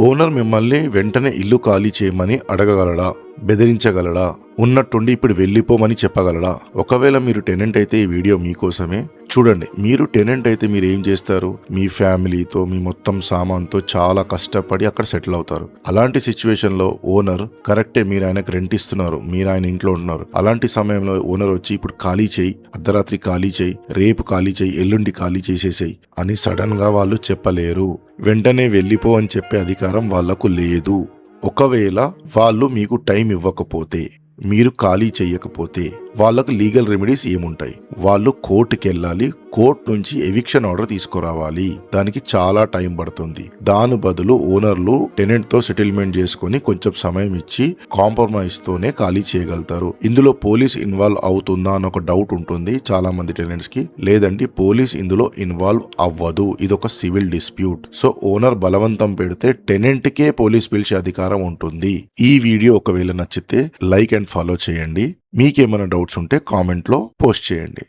Owner మిమ్మల్ని వెంటనే ఇల్లు ఖాళీ చేయమని అడగగలడా? బెదిరించగలడా? ఉన్నట్టుండి ఇప్పుడు వెళ్ళిపోమని చెప్పగలడా? ఒకవేళ మీరు టెనెంట్ అయితే ఈ వీడియో మీకోసమే. చూడండి, మీరు టెనెంట్ అయితే మీరు ఏం చేస్తారు? మీ ఫ్యామిలీతో, మీ మొత్తం సామాన్తో చాలా కష్టపడి అక్కడ సెటిల్ అవుతారు. అలాంటి సిచ్యువేషన్ లో ఓనర్ కరెక్టే, మీరు ఆయనకు రెంట్ ఇస్తున్నారు, మీరు ఆయన ఇంట్లో ఉంటున్నారు. అలాంటి సమయంలో ఓనర్ వచ్చి ఇప్పుడు ఖాళీ చేయి, అర్ధరాత్రి ఖాళీ చేయి, రేపు ఖాళీ చేయి, ఎల్లుండి ఖాళీ చేసేసేయి అని సడన్ గా వాళ్ళు చెప్పలేరు. వెంటనే వెళ్ళిపో అని చెప్పే అధికారం వాళ్లకు లేదు. ఒకవేళ వాళ్ళు మీకు టైం ఇవ్వకపోతే, మీరు ఖాళీ చెయ్యకపోతే వాళ్ళకు లీగల్ రెమెడీస్ ఏముంటాయి? వాళ్ళు కోర్టుకి వెళ్ళాలి, కోర్టు నుంచి ఎవిక్షన్ ఆర్డర్ తీసుకురావాలి. దానికి చాలా టైం పడుతుంది. దాని బదులు ఓనర్లు టెనెంట్ తో సెటిల్మెంట్ చేసుకుని కొంచెం సమయం ఇచ్చి కాంప్రమైజ్ తోనే ఖాళీ చేయగలుగుతారు. ఇందులో పోలీస్ ఇన్వాల్వ్ అవుతుందా అని ఒక డౌట్ ఉంటుంది చాలా మంది టెనెంట్స్ కి. లేదండి, పోలీస్ ఇందులో ఇన్వాల్వ్ అవ్వదు. ఇదొక సివిల్ డిస్ప్యూట్. సో ఓనర్ బలవంతం పెడితే టెనెంట్ కే పోలీస్ పిలిచే అధికారం ఉంటుంది. ఈ వీడియో ఒకవేళ నచ్చితే లైక్ అండ్ ఫాలో చేయండి. మీకేమైనా డౌట్స్ ఉంటే కామెంట్ లో పోస్ట్ చేయండి.